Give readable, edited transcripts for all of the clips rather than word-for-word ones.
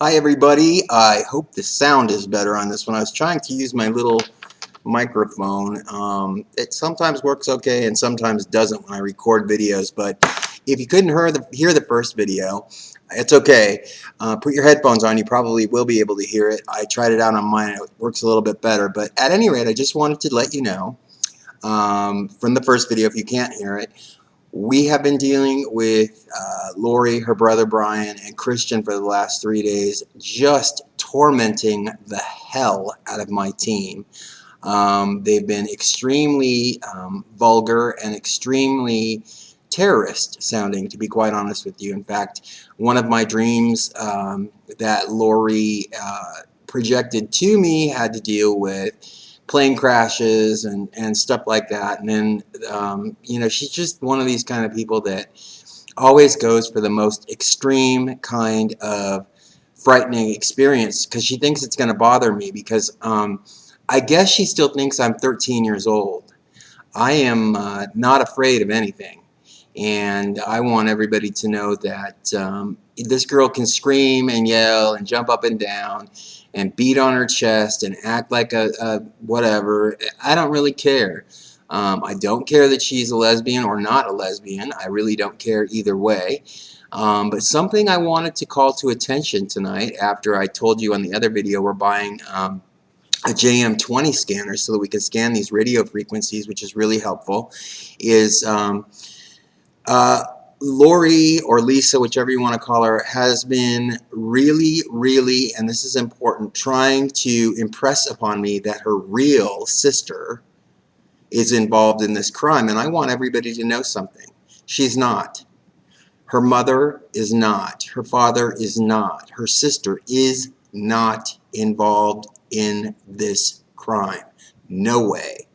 Hi everybody, I hope the sound is better on this one. I was trying to use my little microphone. It sometimes works okay and sometimes doesn't when I record videos, but if you couldn't hear the first video, it's okay. Put your headphones on, you probably will be able to hear it. I tried it out on mine, it works a little bit better, but at any rate, I just wanted to let you know from the first video, if you can't hear it, we have been dealing with Lori, her brother Brian, and Christian for the last 3 days, just tormenting the hell out of my team. They've been extremely vulgar and extremely terrorist sounding, to be quite honest with you. In fact, one of my dreams that Lori projected to me had to deal with plane crashes and stuff like that. And then, you know, she's just one of these kind of people that always goes for the most extreme kind of frightening experience because she thinks it's going to bother me because I guess she still thinks I'm 13 years old. I am not afraid of anything. And I want everybody to know that this girl can scream and yell and jump up and down and beat on her chest and act like a whatever. I don't really care. I don't care that she's a lesbian or not a lesbian. I really don't care either way. But something I wanted to call to attention tonight after I told you on the other video we're buying a JM20 scanner so that we can scan these radio frequencies, which is really helpful, is Lori or Lisa, whichever you want to call her, has been really, and this is important, trying to impress upon me that her real sister is involved in this crime. And I want everybody to know something. She's not. Her mother is not. Her father is not. Her sister is not involved in this crime. No way.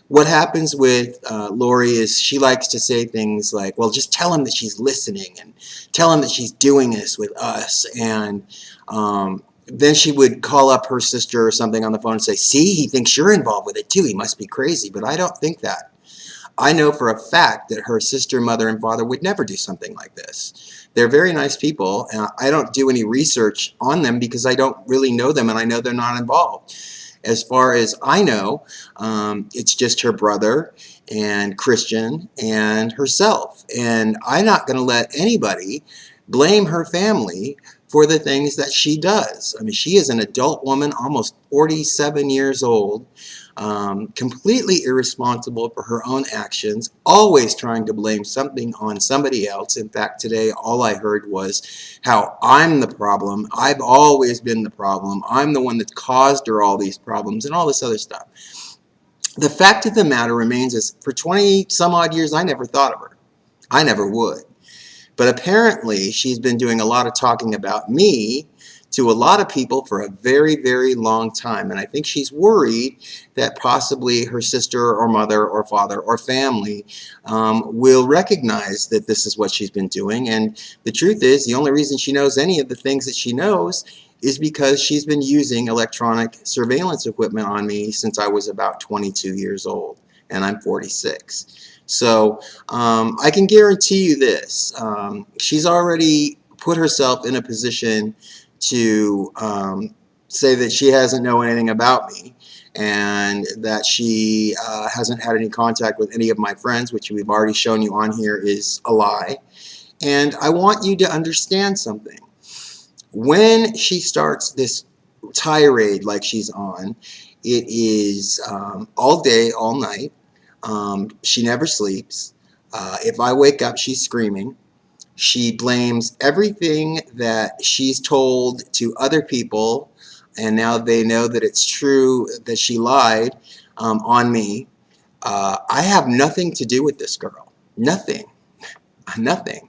What happens with Lori is she likes to say things like, well, just tell him that she's listening and tell him that she's doing this with us. And then she would call up her sister or something on the phone and say, see, he thinks you're involved with it too. He must be crazy. But I don't think that. I know for a fact that her sister, mother, and father would never do something like this. They're very nice people, and I don't do any research on them because I don't really know them and I know they're not involved. As far as I know, it's just her brother and Christian and herself. And I'm not going to let anybody blame her family for the things that she does. I mean, she is an adult woman, almost 47 years old, completely irresponsible for her own actions, always trying to blame something on somebody else. In fact, today all I heard was how I'm the problem. I've always been the problem. I'm the one that caused her all these problems and all this other stuff. The fact of the matter remains is for 20 some odd years I never thought of her. I never would. But apparently she's been doing a lot of talking about me to a lot of people for a very long time. And I think she's worried that possibly her sister or mother or father or family will recognize that this is what she's been doing. And the truth is, the only reason she knows any of the things that she knows is because she's been using electronic surveillance equipment on me since I was about 22 years old. And I'm 46. So I can guarantee you this. She's already put herself in a position to say that she hasn't known anything about me and that she hasn't had any contact with any of my friends, which we've already shown you on here is a lie. And I want you to understand something. When she starts this tirade like she's on, it is all day, all night. She never sleeps. If I wake up, she's screaming. She blames everything that she's told to other people, and now they know that it's true that she lied on me. I have nothing to do with this girl. Nothing. Nothing.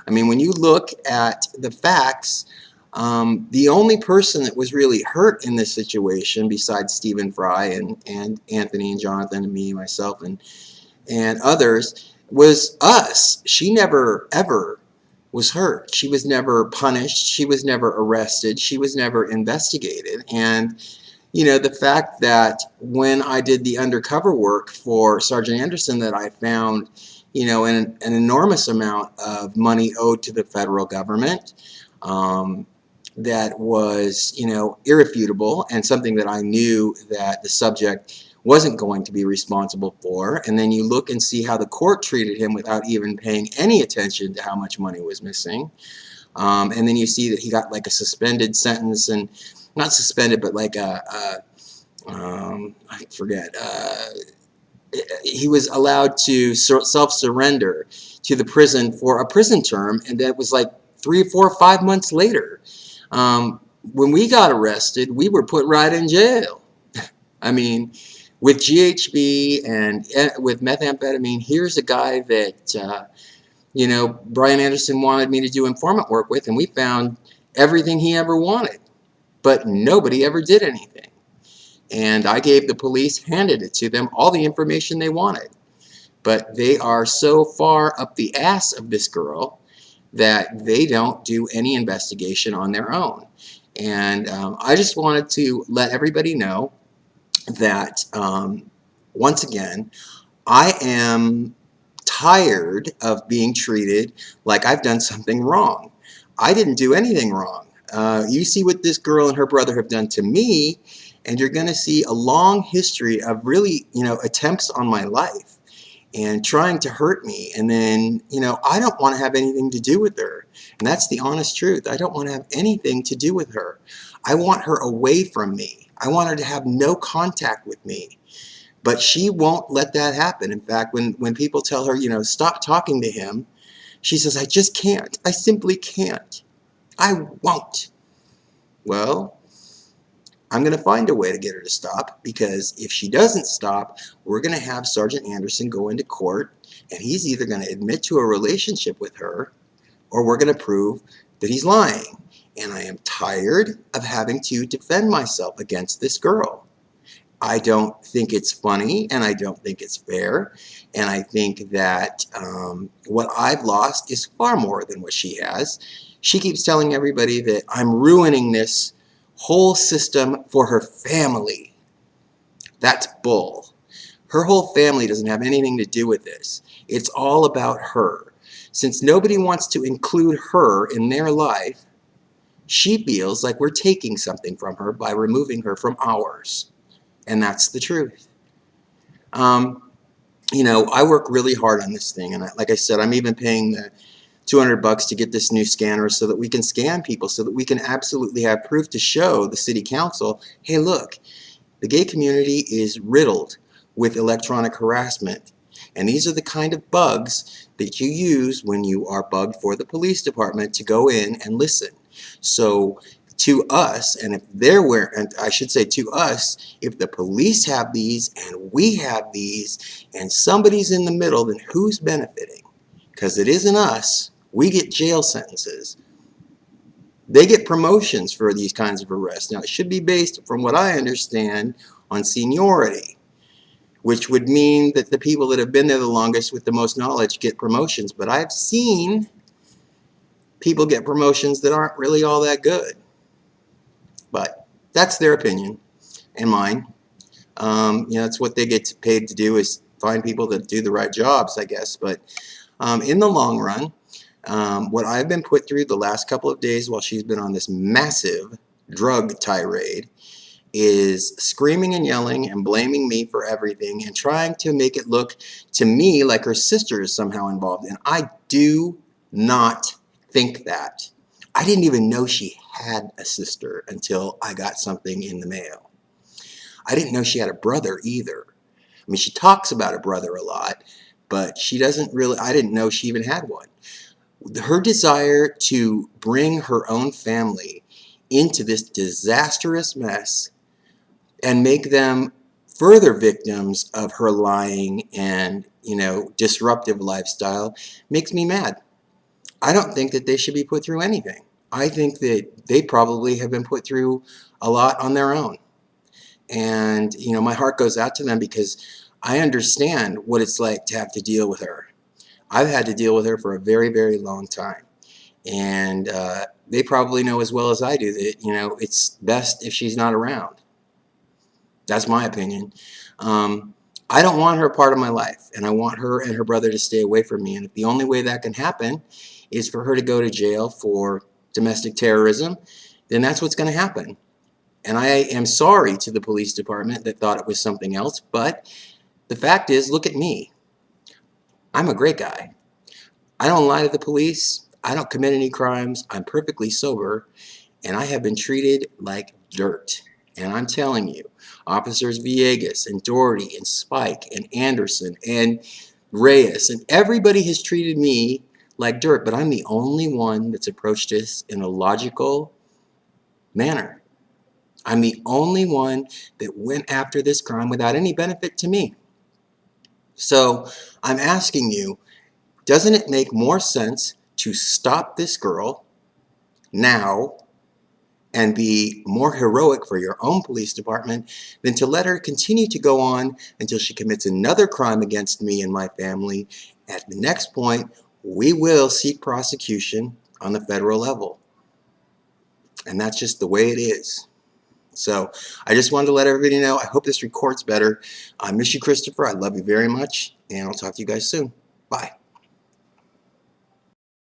I mean, when you look at the facts, the only person that was really hurt in this situation, besides Stephen Fry and Anthony and Jonathan and me, myself, and others, was us. She never, ever was hurt. She was never punished. She was never arrested. She was never investigated. And, you know, the fact that when I did the undercover work for Sergeant Anderson that I found, you know, an enormous amount of money owed to the federal government, that was, irrefutable, and something that I knew that the subject wasn't going to be responsible for. And then you look and see how the court treated him without even paying any attention to how much money was missing. And then you see that he got like a suspended sentence, and not suspended, but like I forget, he was allowed to self-surrender to the prison for a prison term, and that was like 3, 4, 5 months later. When we got arrested, we were put right in jail. I mean, with GHB and with methamphetamine, here's a guy that, Brian Anderson wanted me to do informant work with, and we found everything he ever wanted, but nobody ever did anything. And I gave the police, handed it to them, all the information they wanted. But they are so far up the ass of this girl that they don't do any investigation on their own. And I just wanted to let everybody know that, once again, I am tired of being treated like I've done something wrong. I didn't do anything wrong. You see what this girl and her brother have done to me, and you're going to see a long history of really, attempts on my life and trying to hurt me. And then, I don't want to have anything to do with her. And that's the honest truth. I don't want to have anything to do with her. I want her away from me. I want her to have no contact with me. But she won't let that happen. In fact, when people tell her, stop talking to him, she says, I just can't. I simply can't. I won't. Well, I'm going to find a way to get her to stop, because if she doesn't stop, we're going to have Sergeant Anderson go into court, and he's either going to admit to a relationship with her, or we're going to prove that he's lying. And I am tired of having to defend myself against this girl. I don't think it's funny, and I don't think it's fair, and I think that what I've lost is far more than what she has. She keeps telling everybody that I'm ruining this whole system for her family. That's bull. Her whole family doesn't have anything to do with this. It's all about her. Since nobody wants to include her in their life, she feels like we're taking something from her by removing her from ours. And that's the truth. I work really hard on this thing, and like I said, I'm even paying the $200 to get this new scanner so that we can scan people, so that we can absolutely have proof to show the city council, hey, look, the gay community is riddled with electronic harassment. And these are the kind of bugs that you use when you are bugged for the police department to go in and listen. So to us, and if and I should say to us, if the police have these and we have these and somebody's in the middle, then who's benefiting? Because it isn't us. We get jail sentences. They get promotions for these kinds of arrests. Now, it should be based, from what I understand, on seniority, which would mean that the people that have been there the longest with the most knowledge get promotions. But I've seen people get promotions that aren't really all that good. But that's their opinion and mine. That's what they get paid to do, is find people that do the right jobs, I guess. But in the long run, what I've been put through the last couple of days while she's been on this massive drug tirade is screaming and yelling and blaming me for everything and trying to make it look to me like her sister is somehow involved. And I do not think that. I didn't even know she had a sister until I got something in the mail. I didn't know she had a brother either. I mean, she talks about a brother a lot, but she doesn't really, I didn't know she even had one. Her desire to bring her own family into this disastrous mess and make them further victims of her lying and, disruptive lifestyle makes me mad. I don't think that they should be put through anything. I think that they probably have been put through a lot on their own. And, my heart goes out to them, because I understand what it's like to have to deal with her. I've had to deal with her for a very, very long time. And they probably know as well as I do that, it's best if she's not around. That's my opinion. I don't want her part of my life, and I want her and her brother to stay away from me. And if the only way that can happen is for her to go to jail for domestic terrorism, then that's what's going to happen. And I am sorry to the police department that thought it was something else, but the fact is, look at me. I'm a great guy. I don't lie to the police. I don't commit any crimes. I'm perfectly sober, and I have been treated like dirt. And I'm telling you, Officers Villegas and Doherty and Spike and Anderson and Reyes and everybody has treated me like dirt, but I'm the only one that's approached this in a logical manner. I'm the only one that went after this crime without any benefit to me. So I'm asking you, doesn't it make more sense to stop this girl now and be more heroic for your own police department than to let her continue to go on until she commits another crime against me and my family? At the next point, we will seek prosecution on the federal level. And that's just the way it is. So I just wanted to let everybody know. I hope this records better. I miss you, Christopher. I love you very much, and I'll talk to you guys soon.